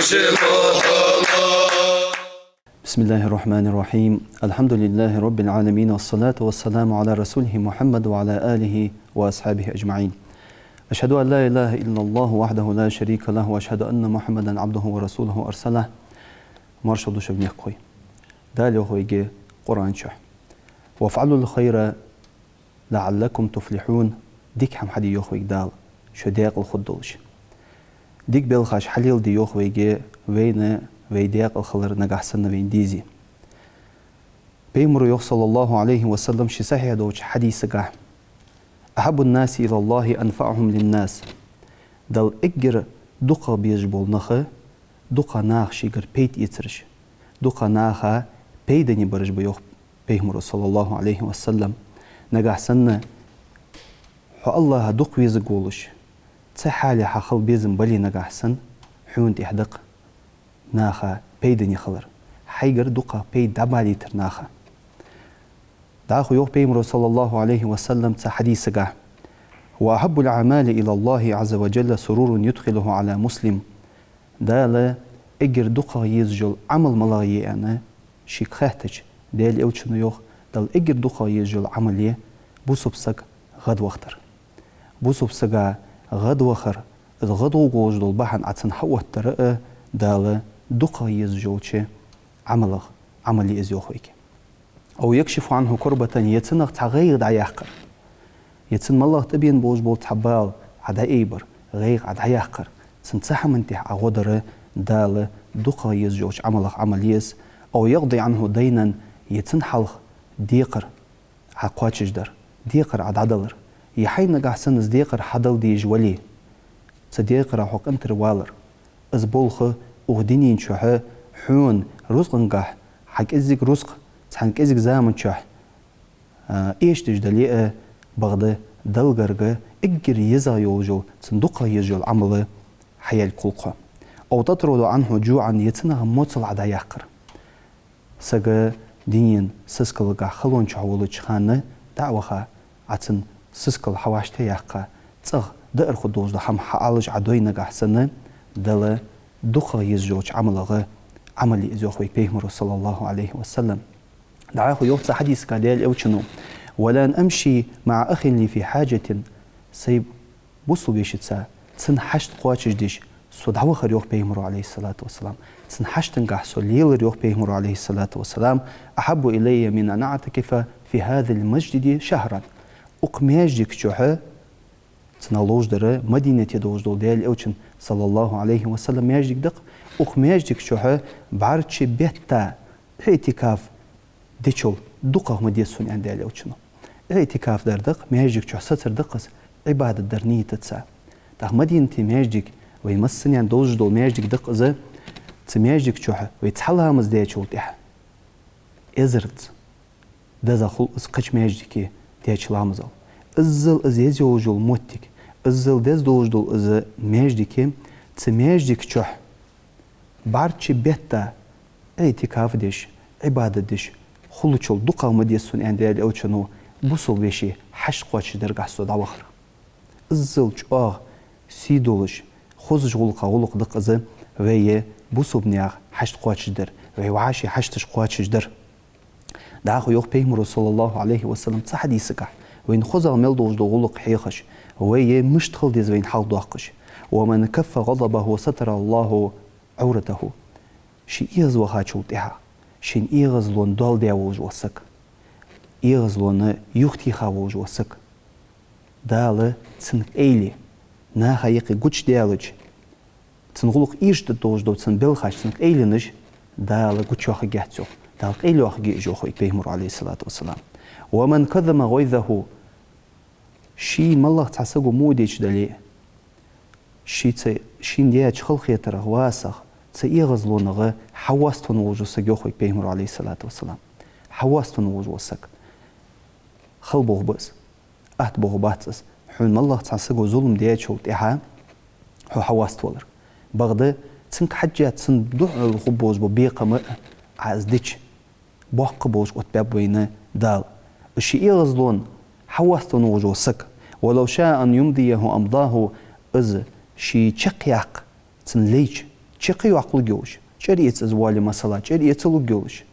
بسم الله الرحمن الرحيم. الحمد لله رب العالمين، والصلاة والسلام على رسوله محمد وعلى آله وأصحابه أجمعين. أشهد أن لا إله إلا الله وحده لا شريك له، وأشهد أن محمدا عبده ورسوله أرسله. مرشد شبنيك خوي دالي خويجي قرآن شح وافعلوا الخير لعلكم تفلحون. ديك هم حدي يخويك دال شو ديق الخدولش ديك بالخاش حليل دي يخويجي وين ويديق الخلر نجحسن وين ديزي بيمر صلى الله عليه وسلم شي صحيح دوش حديث جاه أحب الناس إلى الله أنفعهم للناس. دل إجر دقة بيجبول نخ دقة ناخ شيجر بيت يترش دقة ناخا بيدني برج بيوخ بيمر صلى الله عليه وسلم نجحسن حو الله دق ويزقولش تحالي حخل بيزم بلي نجحسن حون تحدق ناخا بيدني خلر حيجر دقة بيد دبالي ترناخا داخو يوخ بيمر صلى الله عليه وسلم تحديث جاه وأحب الأعمال إلى الله عز وجل سرور يدخله على مسلم. دالا إجر دقة يزجل عمل ملاغي أنا شيك خاتج دال أوتشنو يوخ دال إجر دقة يزجل عملية بوسبسك غد وختر بوسبسك غد وخر الغد وجوج دول بحن عتن حوت ترى دالا دقة يزجلش عملي إزيوخيك أو يكشف عنه كربة يتنغ تغير دعياقر يتن الله تبين بوج بول تحبال عدا إيبر غير عدا يحقر سنتسحى منتح أغدر دال دقة يزجوش عمليس أو يقضي عنه دينا يتن حلق ديقر عقواتش در ديقر عدا عدلر يحين قحسن ديقر حدل ديج ولي صديقر حق انتر والر ازبولخ اغدينين شوحة حون رزقنقح حق ازيك رزق تحنك ازيك زامن شوح ايش تجدليئة بغدا دلغرغ اجر يزا يوجو صندوق يجو العمل حيال كلقه او تطرد عنه جوعا يتنغ موصل عدا يقر سغا دين سسكلغا خلون شحولو چخانه دعوخا عتن سسكل حواشته يقا صغ دئر خدوز دحم حالج عدوينه غحسنه دل دخ يزجوج عملغه عملي ازوخوي بيغمر صلى الله عليه وسلم. دعاه يوصى حديث قال اوچنو ولن امشي مع اخ لي في حاجه سيب بوصو بيشتسا تن حشت قواچج ديش سو دعوه خريوخ بيغمر عليه الصلاه والسلام تن حشتن غحسو ليل ريوخ بيغمر عليه الصلاه والسلام احب الي من ان اعتكف في هذا المسجد شهرا اقماجك جوحه تنالوج دره مدينه دوج دول ديال اوچن صلى الله عليه وسلم ياجدك دق اقماجك جوحه بعرچ بيتا اعتكاف ديچول دقه مديسون عند ديال اوچنو اعتكاف دردق مياجدك جوح ستر دقس عباده درنيه تتسا تاع مدينه مياجدك ويمسن يعني دوج دول مياجدك دق ز تمياجدك جوحه ويتحلها مز ديچول تح ازرت دزا خل قچ مياجدك ديچلامزل ازل ازيز يوجول موتك ازل دز دوجدول از ميجدك تميجدك جوح بارچ بيتا اعتكاف ديش عباده ديش خلوچول دقه مديسون اندال اوچنو بوسول بيشي حش قوچ درغاسو داوخر ازل چو سيدولش خوزج غلقه غلق دق از ويه بوسوبنيا حش قوچ در وي وعاشي حشتش قوچ در داخو يوخ بيغمر صلى الله عليه وسلم تحديثك وين خوزا ملدوج دو غلق حيخش ويه مشتخل ديز وين حال دوقش ومن كف غضبه وستر الله عورته شي إيغز وخاچول تها شين إيغز لون دول ديوج وسك إيغز لون يختي خاوج وسك دال تسنك ايلي ناخا يقي قوش ديالج تنغلق إيش دوج دو تسن بلخاش تسنك ايلي نش دال قوش وخي جاتسو دال ايلي وخي جيجو خوي بيغمر عليه الصلاة والسلام. ومن كذم غيظه شي مالله تعسقو موديش دلي شي ندياج خلخيتر غواسخ تيغز لونغ حواستون وجو سجوخي بيغمر عليه الصلاة والسلام حواستون وجو سك خلبوغ بس بوغ باتس حون مالله تعسقو ظلم دياج وتيها هو حواست ولر بغدا تسنك حجات تسن دوح الخبوز ببيقة عازديش بوق بوش وتباب وينه دال الشيء يغزلون حواستون وجو سك ولو شاء أن يمضيه أمضاه إذ شي تشقيق تنليج چقی عقل جوش چریت از والی مسئله چریت لو جوش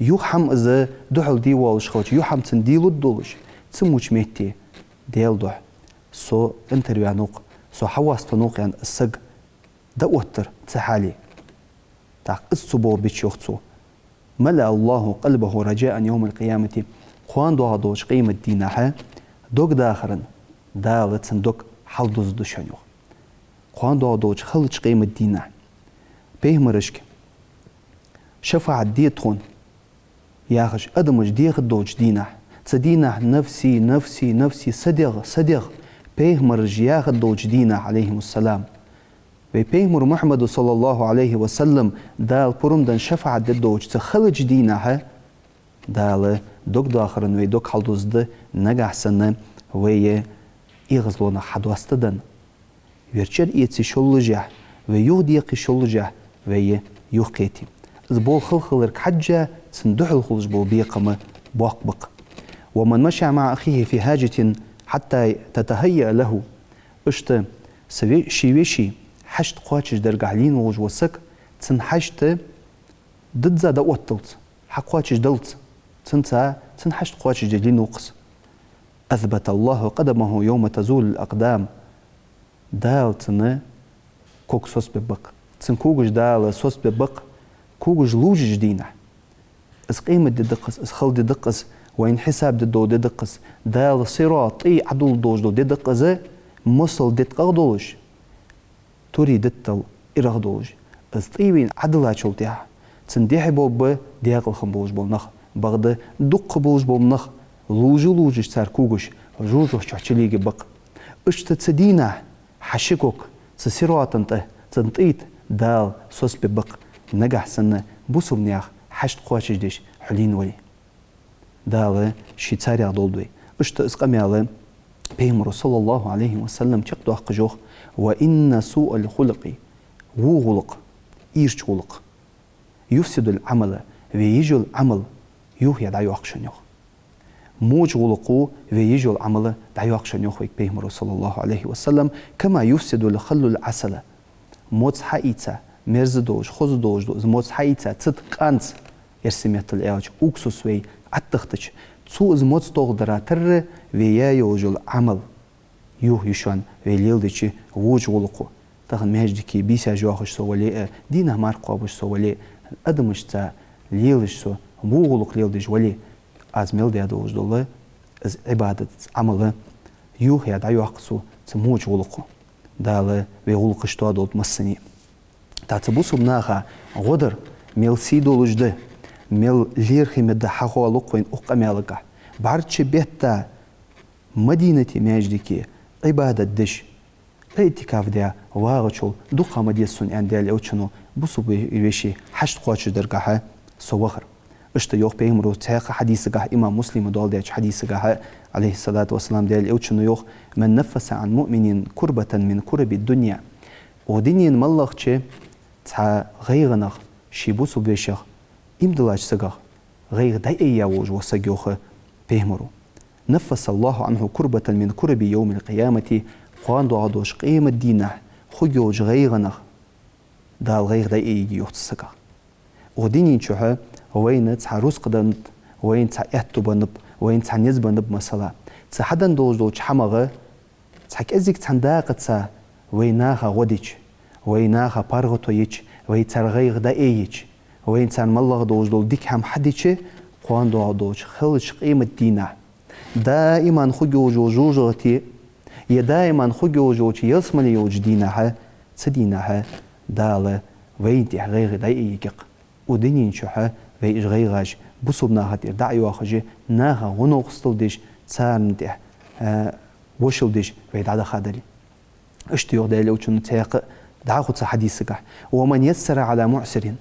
یو هم از دهل دی والش خوش یو هم تن دیلو دولش تموش مهتی دیل ده سو انتروانوق سو حواستنوق يعني السج ده وتر تحالي تاق الصبو بتشوختو ملأ الله قلبه رجاء يوم القيامة خوان دو عدوش قيمة دينها دوك داخرن دالتن دوك حلدوز دشانيو خوان دو عدوش خلج قيمة دينها بيهمرشك شفاعة ديتون ياخش أدمج ديغ دوش دينها تدينها نفسي نفسي نفسي صدق بيهمرج ياخ دوش دينها عليهم السلام بيهمر محمد صلى الله عليه وسلم دال برم دن شفاعة دوش تخلج دينها دال دوك داخرن وي دوك حلدوز ده نجح سنة وي إغزلونا حدوستدن ويرچر إيتسي شولجه ويوديقي شولجه وي يوقيتي زبول خلخلرك حجة سندحل خلج بول بيقم بوقبق ومن مشى مع أخيه في حاجة حتى تتهيأ له اشت شيوشي حشت قواتش درقعلين ووج وسك تن حشت ضد زاد وطلت حقواتش دلت تن حشت قواتش درقعلين وقص أثبت الله قدمه يوم تزول الأقدام دال تن كوك سوس ببق تن كوكش دال سوس ببق كوكش لوجج دينه اس قيمة دقس اس خل دقس وين حساب دو دقس دال صراط اي عدول دوج دو دقس مصل دقدوش تريد التل إرغدوج اس طيبين عدلا شولتيها تنديح بوب دياق الخنبوج بولنخ بغد دق بوج بولنخ لوج سار كوكش جوجو شحشليق بق اشت تسدينا حشكوك تسيروات انت تنطيت دال سوس ببق نجح سنة بوسو منياخ حشت قواشش ديش حلين ولي دال شيتاري عدولدوي اشت اسقميالي بيمر صلى الله عليه وسلم تقدو حق جوخ وإن سوء الخلق وغلق إيرش غلق يفسد العمل ويجو العمل يوهي دايو أخشنيوخ موج غلقو ويجو العمل دايو أخشنيوخ ويك بيمر صلى الله عليه وسلم كما يفسد الخل العسل موت حقيقة مرز دوج خوز دوج دوز موت حقيقة تتقانت يرسميت الإعاج أكسوس وي عتختش تسو از موت تغدرا تر ويا يوجو العمل يوه يشان ويليلدشي ووج غلقو تاخن مهجدكي بيسا جواخش سوالي دينه مارقوابش سوالي أدمش تا ليلش سو مو غلق ليلدش ولي أزميل دي أدوج دولة از عبادة عمل يوه يدعي يوحقسو تموج غلقو دالة ويغلقش تو أدوت مسني تاتبوسو بناخا غدر ميل سيدولش ده ميل ليرخي مدى حقو لقوين أقاميالك بارتش بيتا مدينة مهجدكي عبادة دش اعتكاف ديا واغشول دوقا مديسون يعني ديال اوچنو بوسو بيشي حشت قواتش درقاها سوغر اشتا يوخ بيمرو تاق حديثة إمام مسلم دول ديش حديثة عليه الصلاة والسلام ديال اوچنو يوخ من نفس عن مؤمن كربة من كرب الدنيا ودينين ملغتش تا غيغنغ شي بوسو بيشيخ امدلاج سغغ غيغ دايا ووج وسغيوخ بيمرو نفس الله عنه كربة من كرب يوم القيامة قوان دو عدوش قيمة دينه خجوج غيغنغ دال غيغ داي يوخت سكا ودينين شوها وين تسع رزق دنب وين تسع احتو بنب وين تسع نزب بنب مسلا تسع حدن دوج دوج حمغ تسع كأزيك تسنداق تسع ويناها غديش ويناها بارغتو يش وين تسع غيغ داي يش وين تسع ملغ دوج دول ديك هم حديش قوان دو عدوش خلش قيمة دينه دائما خجوج وجوجتي يا دائما خجوج يصمل يوج دينها تدينها دال وينتي غير دايق ودينين شحه ويج غيغاج بوسبنا هاتير دعي واخجي ناها غنوقستلديش تسارنتي وشلديش ويد على خادري اشتيو دايلو چن تيق داخوت حديثك ومن يسر على معسر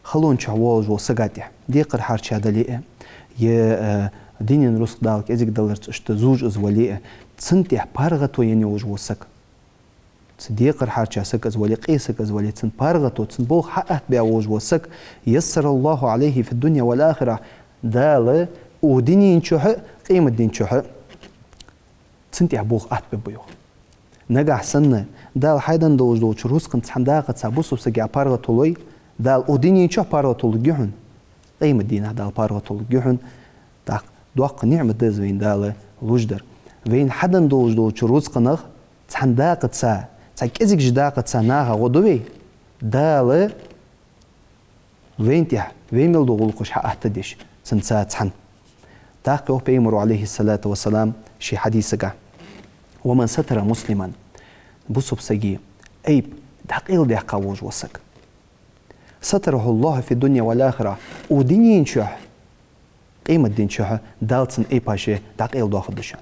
خلون شواج وسقاتي ديقر حارش هذا لي يا دينين رزق دالك ازيك دلرت اشت زوج از وليه تسنتي بارغتو يعني وج وسك صديق حارش سك از ولي قيسك از ولي تسن بارغتو تسن بو حقت بيا وج وسك يسر الله عليه في الدنيا والاخره دال ودينين شح قيمه دين شح تسنتي بو حقت بيو نجح سنة دال حيدن دوش رزقن صنداقة سابوسو سجى بارغ طولي دال وديني شو بارغ طول جهن قيمة دينا دال بارغ طول جهن تاق دوق نعمة دز وين دال لوجدر وين حدن دوش رزقنخ صنداقة سا تاكيزك جداقة سا ناها غدوي دال وين تيح وين مل دوغل قش حقتدش سنسا تحن تاقي بيمر عليه الصلاة والسلام شي حديثك ومن ستر مسلما بصب سجي أيب دقيل دقا وج وسك ستره الله في الدنيا والآخرة ودينين شح قيمة دين شح دالتن أيباشي دقيل داخل دشان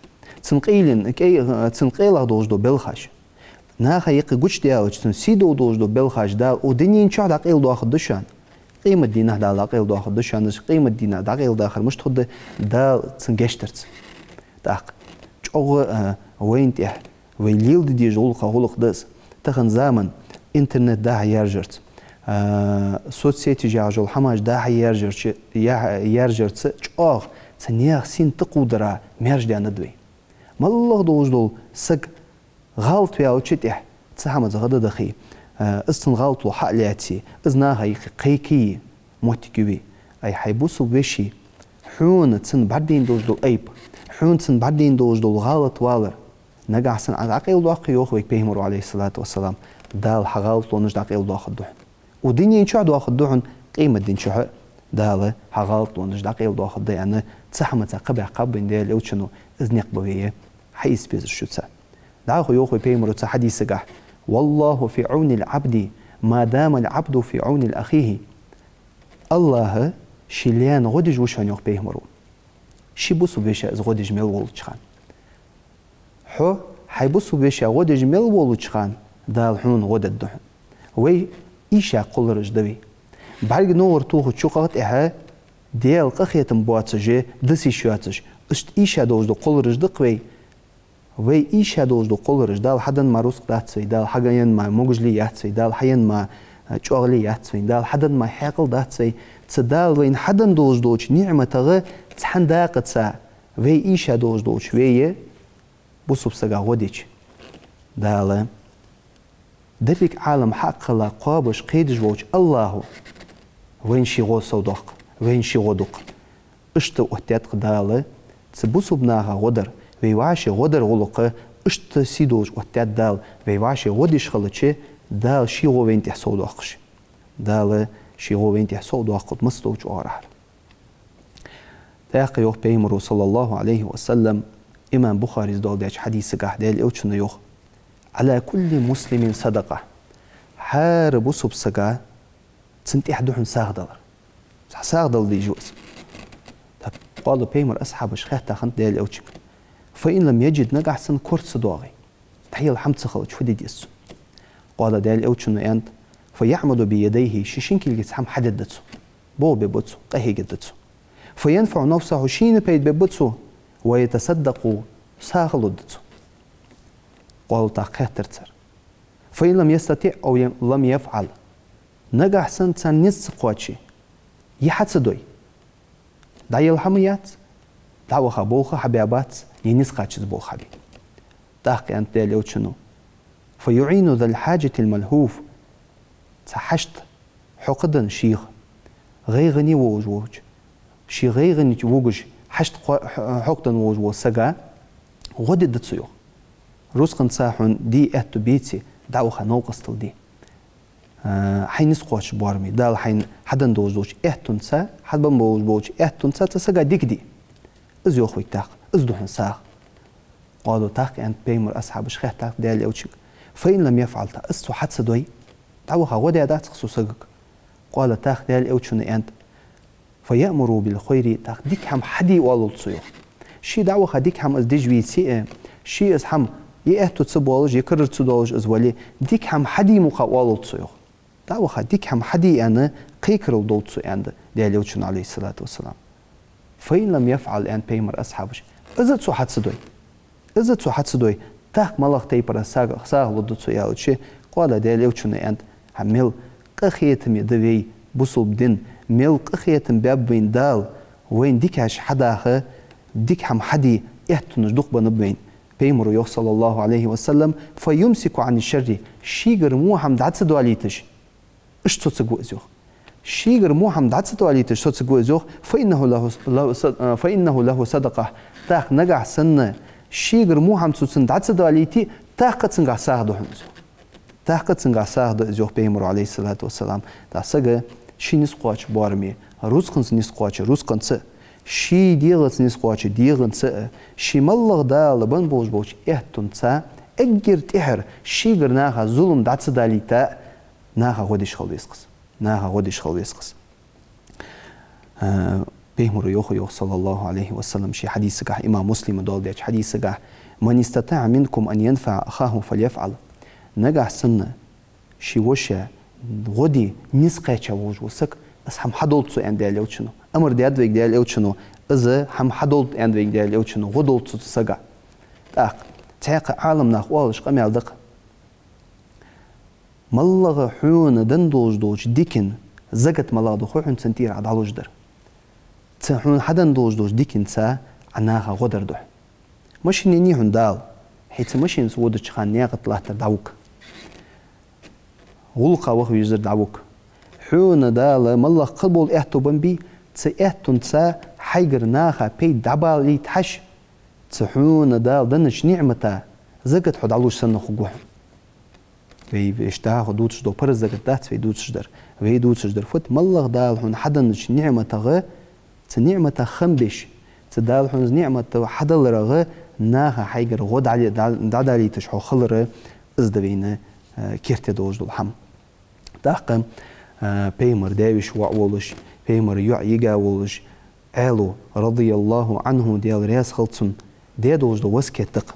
تنقيل دوج دو بلخش ناخا يقي قوش ديالج تنسيدو دوج دو بلخش دال ودينين شح دقيل داخل دشان قيمة دينه دال دقيل داخل دشان قيمة دينه دقيل داخل مش تخد دال تنجشترت داق جوغ وين تيح ويليل دي جولقة غلق دس تخن زمن انترنت ده يرجرت سوسيتي جاجول حماج ده يرجرت جوغ تنياغ سين تقودرا مرج دي ندوي مالله دوج دول سق غلط فيها وشتيح تسحمز غدا دخي استن غلط وحق لياتي ازنا هاي قيكي موتكوي اي حيبوسو بشي حون تسن بعدين دوج دول ايب حون تسن بعدين دوج دول غلط والر نجح سن عقيل واقي يوخوي بيهمر عليه الصلاة والسلام دال حغلط ونج دقيل واخد دوحن ودنيا شعد واخد دوحن قيمة دين شح دال حغلط ونج دقيل واخد ده يعني تسحمت قبع قبن ديال اوتشنو ازنيق بويه حيس بيز الشتسا داخو يوخوي بيهمر حديث قح والله في عون العبد ما دام العبد في عون الأخيه الله شليان غدج وشان يوخ بيهمرو شي بوسو بيشا از غدج ميل ولچخان حو حيبوسو بيشا غدج ميل ولچخان دال حون غدد دحن وي إيشا قل رجدوي بعد نور توخو تشوقات إها ديال قخيتم بواتسجي دسي شواتش اشت إيشا دوج دو قل رجدق وي إيشا دوج دو قل رج دال حدن ما رزق داتسوي دال حقين ما موجلي ياتسوي دال حين ما تشوغلي ياتسوي دال حدن ما حاقل داتسوي تسدال وين حدن دوج دوج نعمة غ تحن داقت سا وي إيشا دوج دوج وي بوسو بسقا غوديش دال دفك عالم حق لا قابش قيدج ووش الله وين شي غو صدق وين شي غدق اشت احتياط دال تبوسو بناها غدر ويواشي غدر غلقه اشت سيدوج احتياط دال ويواشي غديش خلتشي دال شي غو وين تحسو دقش دال شي غو وين تحسو دقت مستوج اورح تاقي يوخ بيمرو صلى الله عليه وسلم إمام بخاري دول ديش حديث قاعدة اوتشنو يوخ على كل مسلم صدقة حارب وصب سقا تنتي حدوحن ساغدل دي جوز قالوا بيمر أصحاب شخيح تاخنت ديال أوتشك فإن لم يجد نقع سن كورت صداغي تحيي الحمد سخلت شو دي ديسو قال ديال أوتشنو أنت فيعمد بيديه شيشينكي اللي تحم حددتسو بو بيبوتسو قهي جدتسو فينفع نفسه شين بيد بيبوتسو ويتصدق ساغلدتسو قال تاقيه ترتر فإن لم يستطيع أو لم يفعل نجح سن نص قواتشي يحتسدوي دايل الحميات دعوة خبوخة حبيبات ينص قاتشز بو خبي تاقي أنت ديال شنو فيعين ذا الحاجة الملهوف تحشت حقدا شيخ غيغني ووج شي غيغني ووج حشت حقدا ووج وسقا غدد تسيوخ رزقن ساحن دي اتو بيتي دعوة خنوقستل دي حين نسقوش بارمي دال حين حدن دوج اهتون سا حدن بوج اهتون سا تسقى ديك دي از يوخوي تاق از دوحن ساق قالوا تاق انت بيمر اصحاب شخيح تاق ديال اوتشك فإن لم يفعل تا اسو حدس دوي دعوة غودي ادات خصوصك قال تاق ديال اوتشن انت فيأمروا بالخير تاق ديك هم حدي والو تصيو شي دعوة خديك هم از دجوي سي شي از هم يأتو تسبولج يكرر تسودولج از ولي ديك هم حدي مقاولو تصيو دعوة خديك هم حدي انا قيكرل دول تصيو عند ديال اوتشن عليه الصلاة والسلام فإن لم يفعل أن بيمر أصحابش إذا تسو حدسدوي تاق ملاخ تيبر ساغ لدتسو يالتشي قال ديال اوتشن أنت هميل قخيتم يدوي بوصل بدين ميل قخيتم باب بين دال وين ديك هاش حداخه ديك هم حدي اهتنج دوق بنبين بيمر يوخ صلى الله عليه وسلم فيمسك عن الشر شيغر موهم دعتسدو عليتش اش تصقو ازيوخ شيغر موهم دعتسدو عليتش تصقو ازيوخ فإنه له صدقة تاق نجح سنة شيغر موهم تصن دعتسدو عليتي تاق تنجح ساعدو هنزو تاق تنجح ساعدو ازيوخ بيمر عليه الصلاة والسلام تاسقة شي نسقوش بارمي روسقنس نسقوش روسقنس شي ديغنس نسقوش ديغنس شي ملغ دال بن بوش بوش اهتنسا اجر تحر شيغر ناها ظلم دعتسدو عليتا ناها غودش خلويسقس ناها غودش خلويسقس بيمر يوخ صلى الله عليه وسلم شي حديث قح إمام مسلم دول ديش حديث قح من استطاع منكم أن ينفع أخاه فليفعل نجح سنة شي وشا غودي نسقيتش ووج وسك أس هم حدولتسو عند ديال يوتشنو أمر دياد ويك ديال يوتشنو إذا هم حدولت عند ويك ديال يوتشنو غدولتسو تسقع تاق تعق عالم ناخ والش قميال دق ملغ حون دندوج دوج ديكن زقت ملغ دو خوحن سنتير عد علوج در تحون حدن دوج ديكن تا عناها غدر دوح مش نيني هندال حيث مش نسودش خان نياغت لاهتر دعوك غلقا وخو يزر دعوك حون دال ملغ قلبول احتو بنبي احتون تا حيقر ناخا بي دعبالي تحش تحون دال دنش نعمتا زقت حد علوج سنة خوغوح وي اشتاق دوتش دو برز زقت دات وي دوتش در فوت ملغ دال هون حدنش نعمتا غ تنعمتا خنبش تدال هون نعمتا حدل رغ ناخا حيقر غود علي دعدالي تشحو خلر ازدوين كيرتي دوج دول حم داقم بيمر داوش وعولش بيمر يعيقا ولش آلو رضي الله عنه ديال رياس خلطن دي دوج دو وسكتق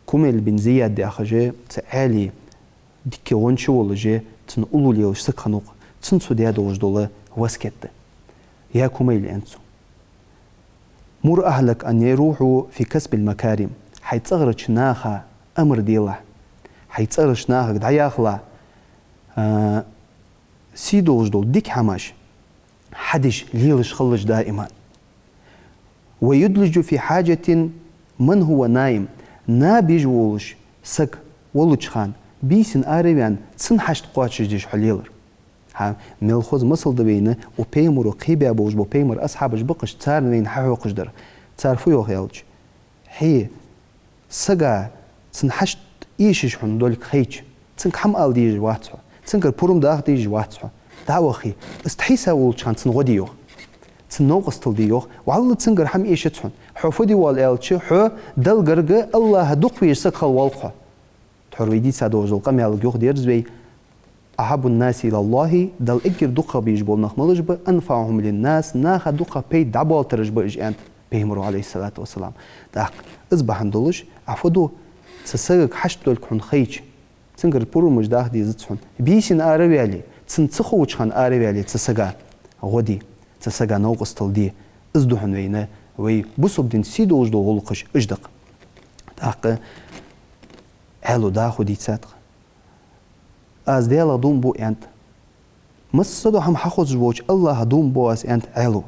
كوميل بن زياد دي أخجي تعالي ديكي ونشو ولجي تن أولو ليوش سكخنوق تنسو دي دوج دول وسكت يا كوميل أنسو مر أهلك أن يروحوا في كسب المكارم حيتصغرش ناخا أمر ديله حيتصغرش ناخا دعياخلا سيدوج دول ديك حماش حدش ليلش خلش دائما ويدلج في حاجة من هو نايم نابيج ولش سك ولش خان بيسن آريان تسنحشت قواتش ديش حليلر ها ملخوز مصل دبينه وبيمر وقيبيا بوج بو بيمر أصحابش بقش تار نين ححو قشدر تار فيو خيالج هي سقا تسنحشت إيشش حن دولك خيج تسنك حمقال ديج واتسو تسنك البروم داخ ديج واتسو دعوخي استحيسا ولش خان تسنغوديوخ تسنوقس تلديوخ وعلى تسنقر حم إيشتحن حفودي والالتش حو دلقرق الله دقوي سكخل والقه تحرويدي سادوج القم يالقيوخ ديرزوي أحب الناس إلى الله دل إجر دقة بيجبول نخملج أنفعهم للناس ناخا دقة بي دعبال ترجب إجان بيهمرو عليه الصلاة والسلام داق إزبح ندلج عفودو تسسرق حشت دولك حن خيج تسنقر برو مجداخ دي زدسحن بيشن آرويالي تسنتسخوش خان آرويالي تسسقا غودي تسسقا نوقس تلدي إزدوحن وينا وي بصب دين سيدو وجدو غلقش إجدق داق علو داخو دي تساتق از ديالا دوم بو انت مصدو هم حخوز بوش الله دوم بو از انت علو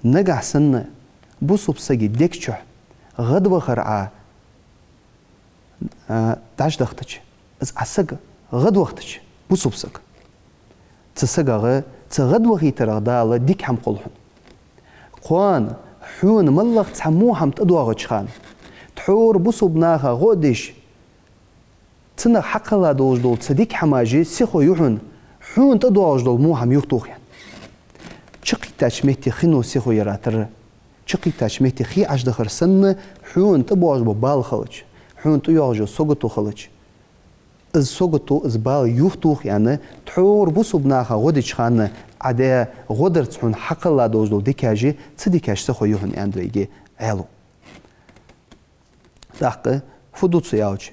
نقع سنة بصب سجي ديكشح غد وخرعا داش دختش از عسق غد وقتش بصب سج تسقى غ تغد وغي ترغدال ديك هم قلحن قوان حون ملغ تحموهم تدواغ تشخان تحور بصب ناخا غودش تنا حقلا دوج دول تصديق حماجي سيخو يحن حون تدواج دول موهم يختوخ يعني شقي تاشميتي خنو سيخو يراتر شقي تاشميتي خي عجدخر سن حون تبواج ببال خلج حون تيواجو سوغتو خلج از سوغتو از بال يختوخ يعني تحور بصب ناخا غودش خان عدا غدر تحون حقلا دوج دول ديكاجي تصديقاش سيخو يحن اندويجي علو داقه فدوت سياوج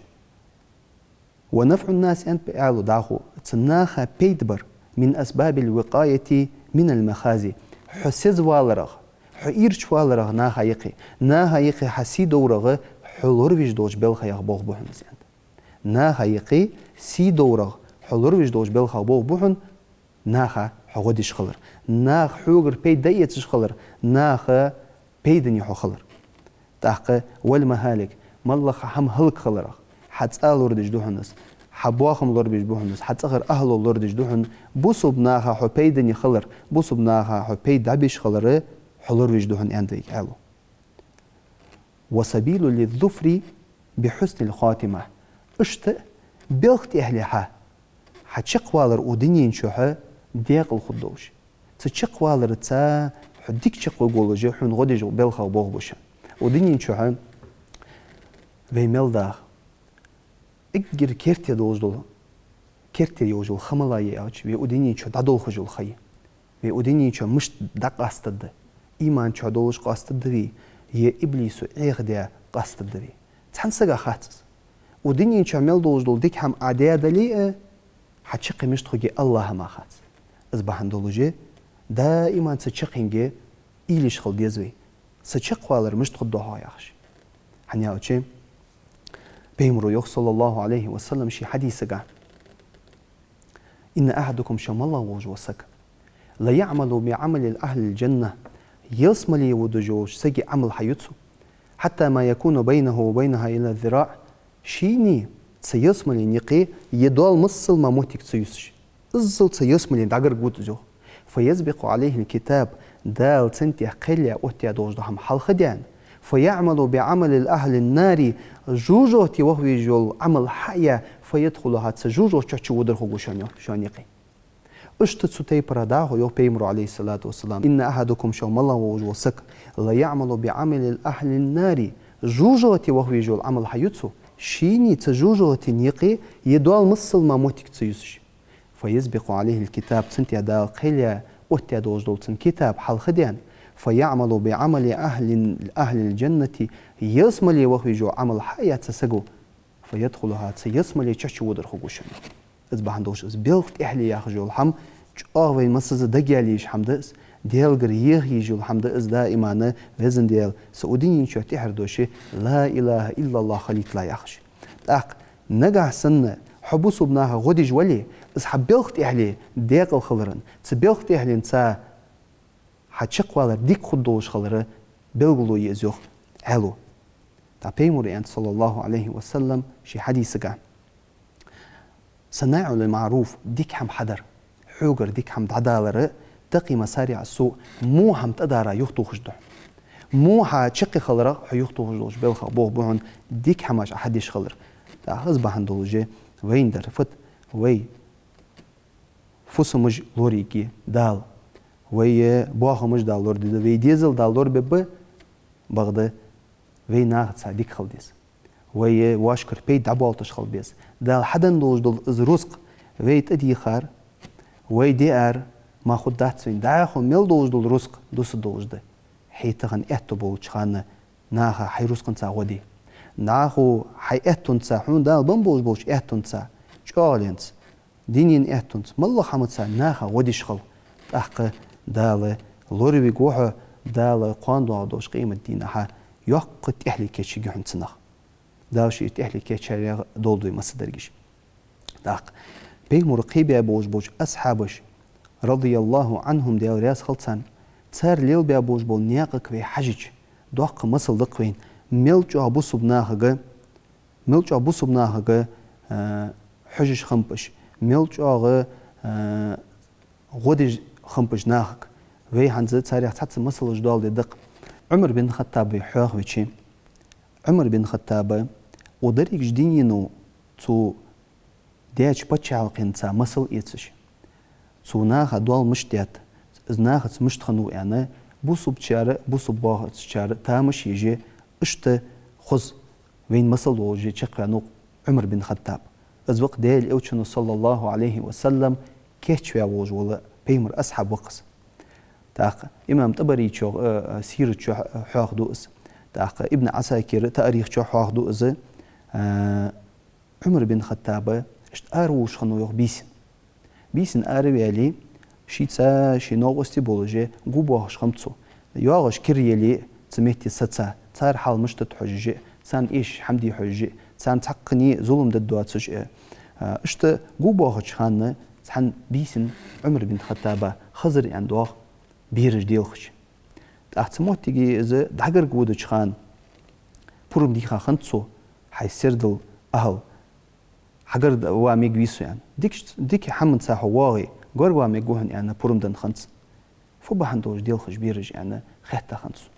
ونفع الناس أنت بأعلو داخو تناخا بيدبر من أسباب الوقاية من المخازي حسيز والرغ حيرش والرغ ناها يقي حسيدو رغ حلور ويجدوش بلخا يغبوغ بوحن زيان ناها يقي سيدو رغ حلور ويجدوش بلخا بوغ بوحن ناخا حغودش خلر ناخ حوغر بي دايتش خلر ناخا بيدني حو خلر تحقق والمهالك مالله هم هلك خلرق حتى لوردج دوهنس حبواخم لور بيجبوهنس حتى غير أهل لوردج دوهن بوسو بناها حبيدني خلر بوسو بناها حبيد دبيش خلره حلور بيجدوهن عندك علو وسبيل للظفر بحسن الخاتمة اشت بيلخت أهلها حتشق والر ودنين شوها ديق الخدوش تشق والر تا حديك شق وقولجي حون غدج بيلخا وبوغ بوشا ودنين شوها ويمل داخ اجر كيرتي دوزدول كيرتي يوجول خملاي اوش وي ودنين شو دادول خجول خي وي ودنين شو مش دق استد ايمان شو دوش قاستد وي يه ابليس اغدا قاستد وي تحنسغا خاتس ودنين شو مل دوزدول ديك هم عدادلي حتشقي مشتخجي الله ما خاتس از بهندولوجي دائما تشقينجي إيليش خل ديزوي سچق والر مشتخ دوها ياخش هنيا اوچي بيمرو يخ صلى الله عليه وسلم شي حديثة إن أحدكم شم الله وجوسك لا يعمل بعمل أهل الجنة يصملي ودجوج سجي عمل حيوتسو حتى ما يكون بينه وبينها إلى الذراع شيني سيصملي نقي يدول مصل ما موتك تسيوسش الزل سيصملي داقر قوتزو فيسبق عليه الكتاب دال تنتي قليا أوتيا دوجدهم حلخ ديان فيعمل بعمل الأهل النار جوجوتي وهو يجول عمل حيا فيدخلها تسجوجو تشو ودرخو شانيقي اشتت ستي براداه يو بيمرو عليه الصلاة والسلام إن أحدكم شوم الله وجوسك لا يعمل بعمل الأهل النار جوجوتي وهو يجول عمل حيوتسو شيني تجوجوتي نيقي يدوال مصل ما موتك تسيوسش فيسبق عليه الكتاب تنتي دال قيليا أوتيا دوجدول تن كتاب حال خديان فيعمل بعمل أهل الجنة يسملي وهو يجو عمل حياة تسجو فيدخلها تيسملي تشو ودر خوشن إذ بهندوش إذ بيلت أهلي يخجول حم جاوي مسز دجاليش حمدس ديال غريه يجول حمد إذ دائما وزن ديال سعودين شو تحردوشي لا إله إلا الله خليت لا يخش أق نجح سنة حبوس بناها غدج ولي إذ حبيلت أهلي ديق الخضرن تبيلت أهلي نتا حتشق والر ديك خدوش خلره بلغلو يزوخ علو تا بيمر أنت صلى الله عليه وسلم شي حديثك صناع المعروف ديك هم حدر حوجر ديك هم عدالة تقي مسارع السوء مو هم تقدر يخطو خجده مو حتشقي خلره حيخطو خجدوش بلخ بوه بوهن ديك هماش أحدش خلر تا حزب هندولجي وين درفت وي فسمج لوريكي دال وي بوخ مش دالور دي وي ديزل دالور بب بغده وي ناخد صديق خلديس وي واشكر بي دبالتش خلبيس دال حدن دوج دول از رزق وي تدي خار وي دي ار ما خود داتسين داخو ميل دوج دول رزق دوس دوج ده حيتغن اتو بول چخانه ناخا حي رزقن تا ودي ناخو حي اتون تا حون دال بمبوج بوش اتون تا چالنس دينين اتون مالله حمد تا ناخا ودي شخل تحقق دال لوري بيقوها دال قاندو دوش قيمة دينها يقت أهلي كيتشي جهن تنخ داوشي أهلي كيتشي دولدوي مصدرجيش داق بيمر قيبي بوج بوج أصحابش رضي الله عنهم ديال رياس خلصان تسار ليل بيا بوج بول نياقك في حجج دوق مصل دقوين ملجو أبوسو بناهغ حجج خمبش ملجو غودج خمبش ناهك وي هنزل تاريخ تحت مصل جدال دي دق عمر بن الخطاب حوغ ويشي عمر بن الخطاب ودريك جدينينو تو دياج باتشالقين تا مصل يتسش تو ناخ دوال مشتيات از ناخ مشتخنو يعني بوسو بتشار بوسو باغ تشار تامش يجي اشت خذ وين مصل وجي تشقانو عمر بن الخطاب از وقت ديال اوتشنو صلى الله عليه وسلم كيتش يا وج ولا بيمر أصحاب وقص تاق إمام طبري شو سيرة شو حاخ دوس تاق ابن عساكر تاريخ شو حاخ دوس عمر بن الخطاب اشت أروش خنو يخ بيسن أروي علي شيتا شي نوغستي بولجي غوبوش خمتسو يواغش كريالي تميتي ستا تار حال مشتت حجي سان إيش حمدي حجي سان تحقني ظلم ددوات سج اشت غوبوش خانه سان بيسن عمر بن الخطاب خزر عندوخ بيرج ديلخش تحت موتيجي إذا دعجر جودش خان بورم ديخا خنتسو حي سردل أهل حجر وامي جويسو يعني ديك حمد ساحو واغي قر وامي جوهن يعني بورم دن خنتس فبهندوش ديال خش بيرج يعني خيتا خنتسو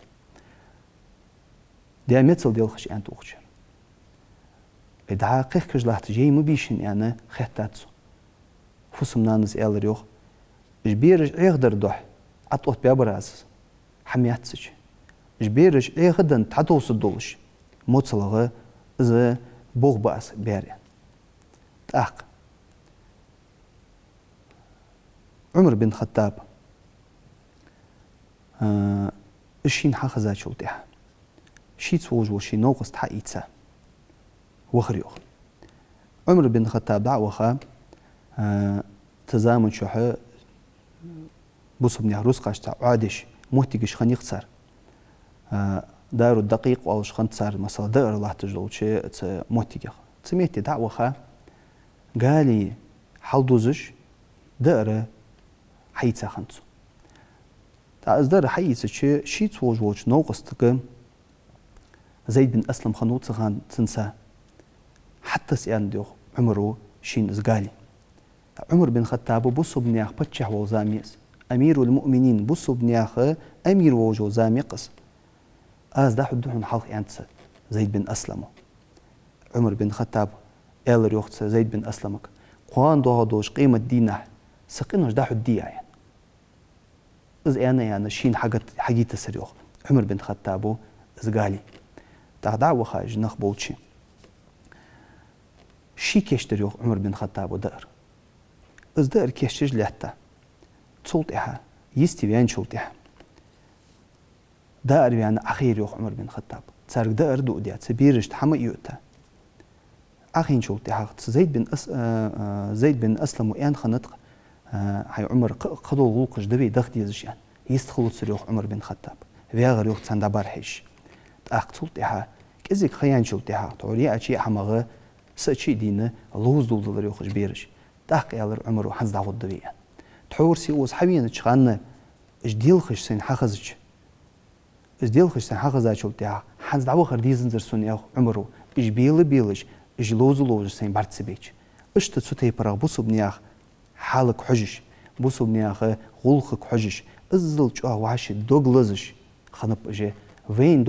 دي مثل ديال خش يعني توخش إدعاء قيخ لحت جاي مبيشن يعني خيتاتسو فوسم نانز إل ريوخ جبيرج يقدر دوح أطوت بيابراز حمياتسج جبيرج يقدر تعطوس الدولش موصلغه إذا بوغ باس بيريان تأق عمر بن الخطاب الشين حخزا شلتها شي تسوج وشي نوقس تحقيتسا وخريوخ عمر بن الخطاب دعوخا تزامن شوحه بوص بن روس قاشتا عادش موتيقش خان يخسر دارو الدقيق والش خان تصار مثلا دار الله تجلو شيء موتيقه سميتي دعوخا قالي حلدوزش دار حيتسا خنتو از دار حيتسا شي تسوج وش نوقس تك زيد بن أسلم خنوت سخان تنسى حتى سيان ديوخ عمره شين زقالي عمر بن الخطاب بوصو بنياخ بتشح وزاميس أمير المؤمنين بوصو بنياخ أمير وجو زاميقس از دا حدوحن حلق يانتس زيد بن أسلم عمر بن الخطاب إل ريوخت زيد بن أسلمك قوان دوها دوش قيمة دينه سقينوش دا حدية يعني إز أنا يعني شين حاجة سريوخ عمر بن الخطاب زقالي دعوة خارج نخبوتشي شي كيشتريوخ عمر بن الخطاب ودار از دار كيشتج لحتى تصوتها يستي بيان شوتها دار يعني أخير يوخ عمر بن الخطاب صار دار دو ديات سبيرش تحمق يوتا أخين شوتها زيد بن أسلم وإن خنطق هاي عمر قدو غوقش دبي دخت يزشان يستخلط سريوخ عمر بن الخطاب فيغر يوخ تسان دبار حيش تأخذتها كذيك خيان شلتها توري أشي حماغة سأشي دينه لوز دول دلري وخش بيرش تأخذ يالر عمره حنز دعوت دبيان تحور سي وصحابين تشخانة إجديل خش سين حخزج إجديل خش سين حخزج شلتها حنز دعوة خرديزن زرسون يا عمره إجبيل بيلش إجلوز سين بارتس بيج إشت تسوتي براغ بوسو بنياخ حالك حجش بوسو بنياخ غلخك حجش إزل جوا وعش دوغلزش خنب إجي وين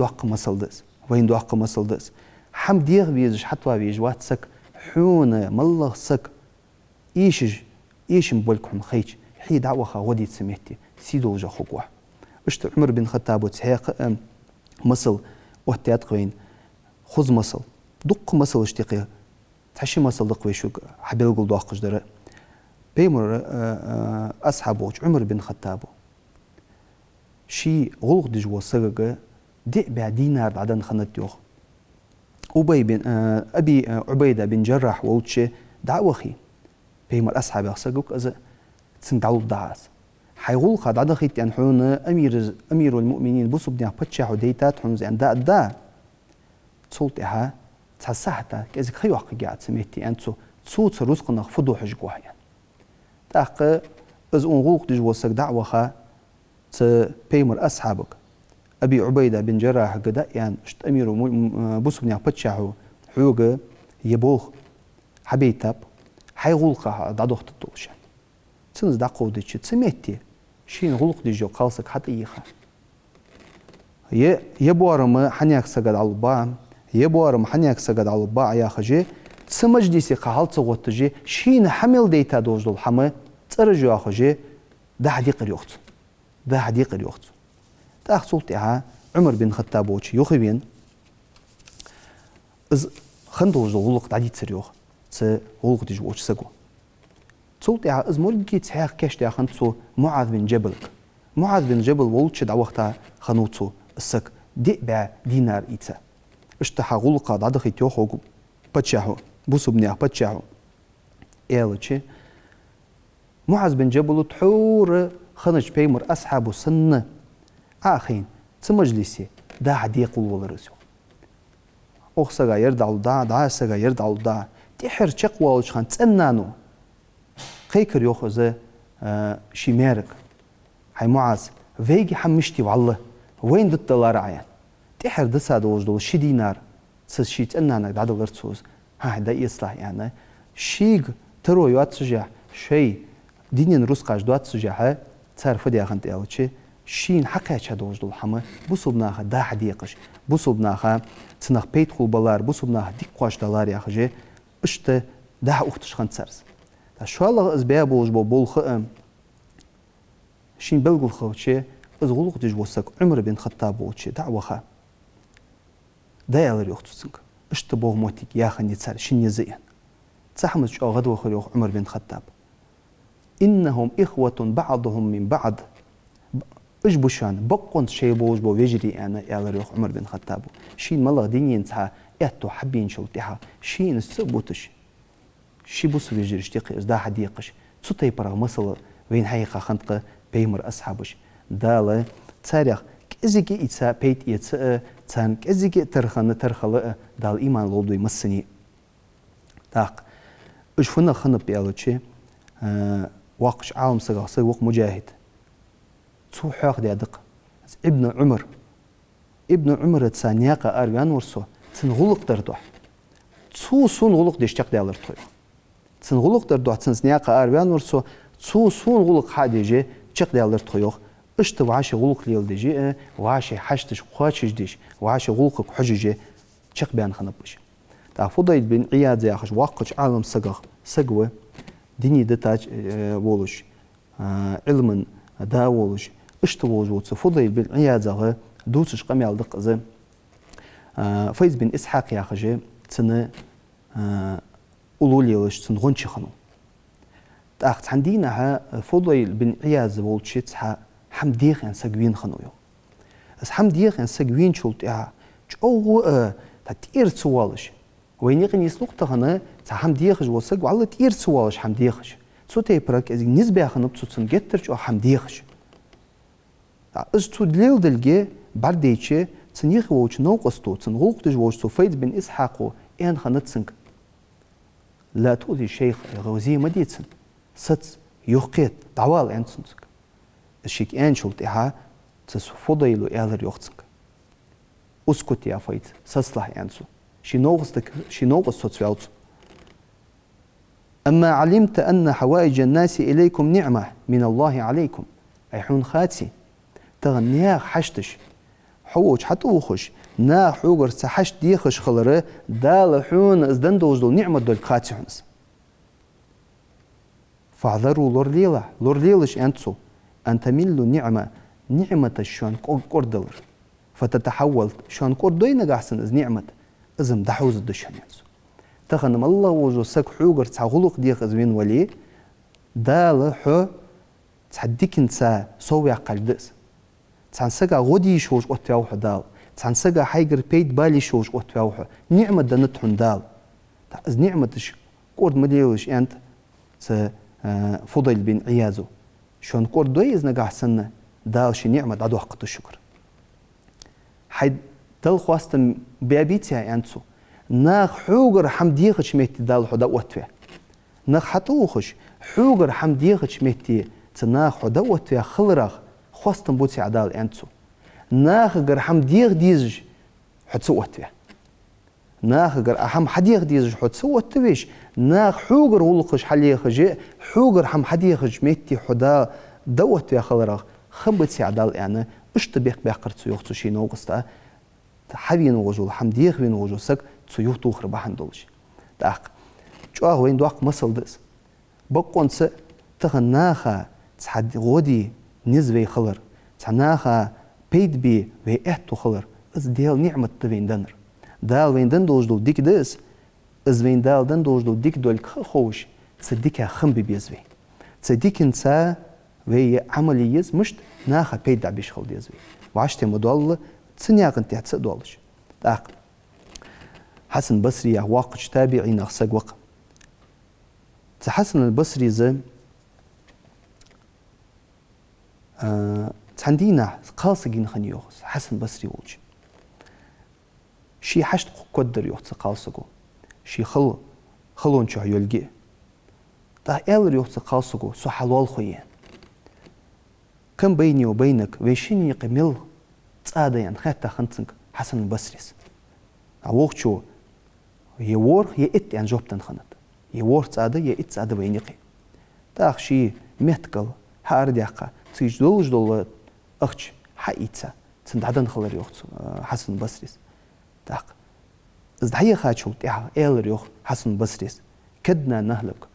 دوق مسلدس حم ديغ بيزش حتى بيج واتسك حونه ملغ سك إيشم بولكم خيج حي دعوة غودي تسميتي سيدو جا خقوة اشت عمر بن الخطاب وتسحيق مصل وحتيات قوين خذ مصل دق مصل اشتقي تحشي مصل دق ويشوك حبيل قل دوق قجدر بيمر أصحابه عمر بن الخطاب شي غلق دجوا سرقة دي بعدينار بعدين خنت يوخ أبي عبيدة بن جراح ووتشي دعوخي بيمر أصحاب يخسقوك أذا تسندعو الدعاس حيقول قد عدا خيت يعني حون أمير المؤمنين بوصو بنيا بتشاحو ديتات حون زي دا تصولتها تحسحتا كأزك خيو حقي قاعد سميتي أنتو تصوت رزقنا خفضو حجقوها يعني تاق إذ أنغوق دجوا سرق دعوخا بيمر أصحابك أبي عبيدة بن جراح قد يعني اشت أمير بوصو بنيا بتشاحو حوغ يبوخ حبيتاب حيغلقها دعوخ تطوشان تنز دعقو ديش تسميتي شين غلق ديجو قالسك حتى إيخا يبوارم حنياك سقد على الباع يبوارم حنياك سقد على الباع يا خجي تسمج ديسي قهال تصوت تجي شين حمل ديتا دوجدو الحما ترجو يا خجي ده حديق اليوخت تاخ سلطيها عمر بن الخطاب وشي يخبين إز خندوجدو غلق تعديد سريوخ غلق ديجو وش سقو تسولتها از مرجي تسحيق كاش يا خنتسو معاذ بن جبل ولتش دعوقتها خنوتسو السك دي با دينار إيتسا اشتحا غلقا دعدخي تيوخو بتشاحو بوسو بنيا بتشاحو إيالتشي معاذ بن جبل تحور خنج بيمر أصحابو سنة آخين تمجلسي دا عديق والولرسو أخسا يردعو دا سا يردعو دا تحر شقوة وشخان تسنانو خيكر يوخذ شيمارك هاي معاذ فيجي حمشتي والله وين دت لارعيان تحر دسا دوجدو شي دينار تسشيت أننا بعد الرسوس هذا يصلح يعني شيء ترو يواتسجع شيء دينين روس قاش دوات سجعها تعرف دي أخنت أوتشي شين حقا شادوج دول حما بوصلناها دا حديقش بوصلناها تنخ بيت خول بلار بوصلناها ديك قاش دلار يا خجي اشت دا أختش خنت سرس شو الله أزبيا بوج بول خم شين بلغو خوتشي أزغلق تجوسك عمر بن خطاب وتشي دعوة خا دا يالر يختسنك اشت بوه موتيك يا خني تسر شين يزين تسحمت شو غدوة خليوخ عمر بن خطاب إنهم إخوة بعضهم من بعض إيش بوشان بقون شيء بوج بو يجري أنا يا ريخ عمر بن خطاب شين ملا دينين تها إتو حبين شلتها شين السبوتش شي بوس يجري اشتقي إزدا حديقش تصطي برا مصل وين حقيقة خنطقة بيمر أصحابش دالة تاريخ كأزيكي إتسا بيت إتسا تان كأزيكي ترخلة دال إيمان لولدوي مسني تاق إيش فينا خنب بيالوتشي واقش عالم صغار وق مجاهد تو حاق دي دق ابن عمر تسانياقا أربعان ورسو تنغلق دردوح تو سون غلق ديشتاق دي ألر طيو تنغلق دردوح تنسنياقا أربعان ورسو تو سون غلق حادي جي تشاق دي ألر طيوخ اشت وعاشي غلق ليل دي جي وعاشي حشتش خواتشش ديش وعاشي غلقك حجي جي تشاق بيان خنبش تا فضيل بن عياد زي أخش واقش عالم صغار سقوة ديني دتاج وولش علما دا وولش اشتوج وتس فضيل بالعيادة دوتش قميال دق زي فايز بن إسحاق يا خجي تنا أولوليلش تنغنش خنو تأخذ عندنا فضيل بن عيادة وولش تها حمديخ يعني سجوين خنو يو بس حمديخ يعني سجوين شلت يا جو تأثير سوالش وين يقين يسلق تهنا حمديخ جوسق وعلى تأثير سوالش حمديخش صوتي برك إذا نسبة خنوب صوتن جترج أو حمديخش أستود ليل دلجي برديتشي تنيخ ووش نوقستو تنغلق تجوش سوفيد بن إسحاقو إن خنتسنك لا تؤذي الشيخ غوزي مديتسن ست يوقيت دعوال أنتسنك الشيك أن شلت إها تسفضيلو إهلر يوقتسنك أسكت يا فايد سصلح أنسو شي نوقستو تسوالتو أما علمت أن حوائج الناس إليكم نعمة من الله عليكم أي حون خاتي تغنياخ حشتش حوش حتى وخش نا حوغر سحشت ديخش خلره دال حون ازدن دوزدو نعمة دول خاتي حنس فاعذروا لور ليلش أنتسو أن تملوا نعمة شان كوردلر فتتحول شان كوردوين أحسن إز نعمة إزم دحوز الدشان ينسو تغنم الله وجو سك حوغر تغلق ديخ إزوين ولي دال حو تحديك انت سوي عقل دس تنسجع غدي شوش أتواه دال تنسجع حيجر بيت بالي شوش أتواه نعمة دنتهم دال از نعمتش كورد مديوش أنت فضيل بن عيازو شون كورد دويز نجح سنة دال شي نعمة عدو حقت الشكر حيد دل خواستم بيابيتها أنتو ناخ حوجر حمديخش مهتي دال حدا أتواه ناخ حتوخش حوجر حمديخش مهتي تناخ حدا أتواه خلرخ خواستم بوتي عدال أنتو ناخ جر حمديخ ديزج حتسو أتواه ناخ جر أهم حديخ ديزج حتسو أتويش ناخ حوجر ولقش حليخج حوجر حم حديخج مهتي حدا دوت يا خلرخ خبتي عدال أنا اشتبه بيقرتو يختو شي نوقستا حبين وجو حمديخ بين وجو سك تسيوه توخر بحندولش داق جواه وين دواق مصل دس بقون س تغناخا تحد غودي نزوي خلر تناخا بيد بي ويأتو خلر از ديال نعمة وين دنر دال وين دن دوج دول ديك دس از وين دال دن دوج دول ديك دول خوش تصديكها خم بيزوي تصديك انسا وي عمليز مشت ناخا بيد عبيش خل ديزوي وعشتي مدول تسنياق انت هتسدولش داق حسن بصري واقش تابعي نخسق وق حسن البصري زي تندينا قالسجين خنيوخس حسن بصري وجه شي حشت قدر يوخس قالسجو شي خلون شو يلقي تا إل يوخس قالسجو سو حلال خوين كم بيني وبينك ويشيني قميل تادين خاطر خنتك حسن البصريس عوقشو يور يئت يعني جوبتن خنت يور تصعد يئت تصعد وينيقي تاخشي مهتكل هارديقة تيج دول أخش حقيقة تندعدن خلر يوخت حسن بصريس تاق إزدحية خاتشو تاع إيل ريوخ حسن بصريس كدنا نهلك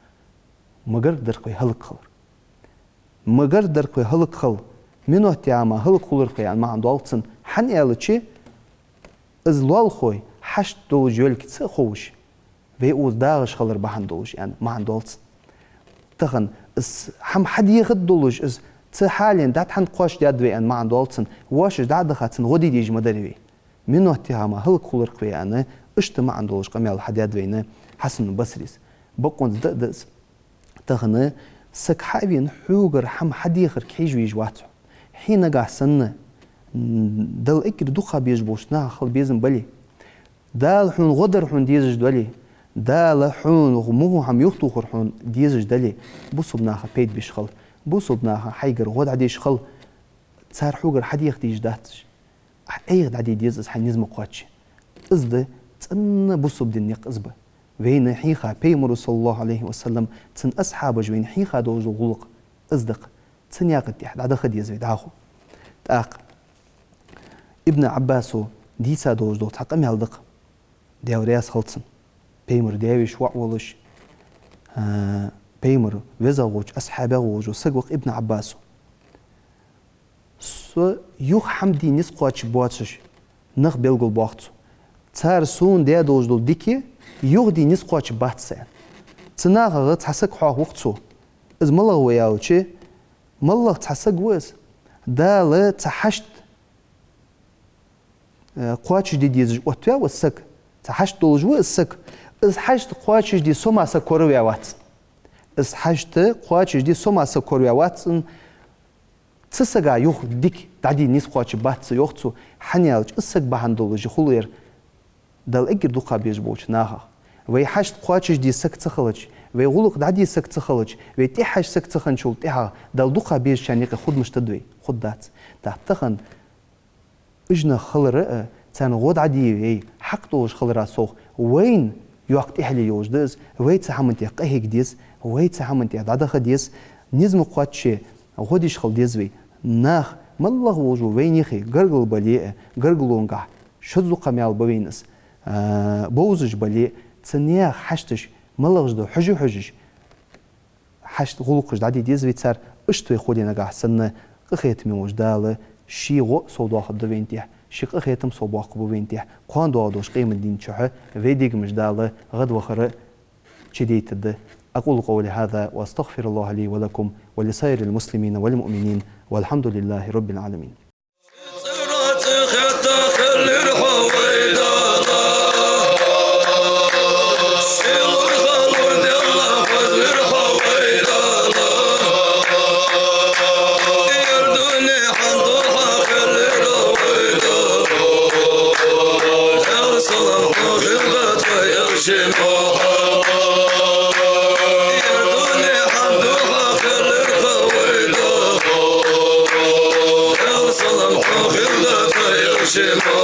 مگر درقي هلك خلر مگر درقي هلك خل منو تياما هلك خلر قيان ما عنده ألتسن حن إيلتشي إزلال خوي حشت دول جول كتس خوش ويقول داغش خلر بحن دولش يعني ما عنده ألتسن تخن هم حد ياخد دولش إز حاليا دات حن قاش دادوي أن ما عنده ألتسن واش داد خاتن غدي ديج مدري منو تياما هلك خلر قيان اجتماع عندولش قميال حد دادوينا حسن بصريس بقون ددس تخن سك حابين حوجر هم حد يخر كيجو يجواتو حين قاع سنة دل اكر دوخا بيجبوش ناخل بيزن بلي دال حون غدر حون ديزج دولي دال حون غمو هم يخطو خر حون ديزج دلي بوصو بناخا بيت بيشخل بوصو بناخا حيقر غد عدي شخل تسار حوجر حد يخدي يجداتش اي غد عدي ديزز حنيزم قواتش ازده تن بوصو بدن يق ازبه وين حيخا بيمر صلى الله عليه وسلم تن أصحاب جوين حيخا دوج غلق أصدق تن ياقد يحد عدا خد يزوي داخو تاق ابن عباسو ديسا دوج دو تحقم يالدق ديو رياس خلصن بيمر ديوش وعولش بيمر وزاوج أصحابه وجو سقوق ابن عباسو سو يوخ حمدي نسقواتش بواتش نخ بيلقل باختو تار سون ديا دوج دو ديكي يغدي نسقوش باتسان تناغ تحسك حق وقتو از ملغ وياوشي ملغ تحسك وز دا لا تحشت قواتش دي ديز وتوا وسك تحشت دولجو السك از حشت قواتش دي سوما سكوريا وات از حشت قواتش دي سوما سكوريا وات تسغا يوخ ديك دادي نسقوش باتس يوختو حنيالج السك بهندولجي خولير دل اجر دوقا بيجبوش ناها وي حشت قواتش دي سك تخلج وي غلق دادي سك تخلج وي تيحش سك تخنشول تيها دل دوقا بيج شانيق خود مشتدوي خود دات تحتخن اجنا خلر تان غود عدي وي حق دوش خلرا سوخ وين يوقت احلي يوج دز وي تحمنتي قهيك ديس وي تحمنتي دادا خديس نزم قواتش غوديش خل ديزوي ناخ مالله وجو وينيخي غرغل بلي غرغلونغا شذو قميال بوينس بوزج بلي تنيا حشتش ملغج دو حجش حشت غلقش دادي ديزوي تسار اشتوي خولينا قاع سنة قخيت ميوج دالة شي غو صوداخ دوينتيح شي قخيتم صوباق بوينتيح قوان دوادوش قيم الدين شحة فيديق مش دالة غد وخرة شديت ده أقول قولي هذا وأستغفر الله لي ولكم ولسائر المسلمين والمؤمنين والحمد لله رب العالمين. Shema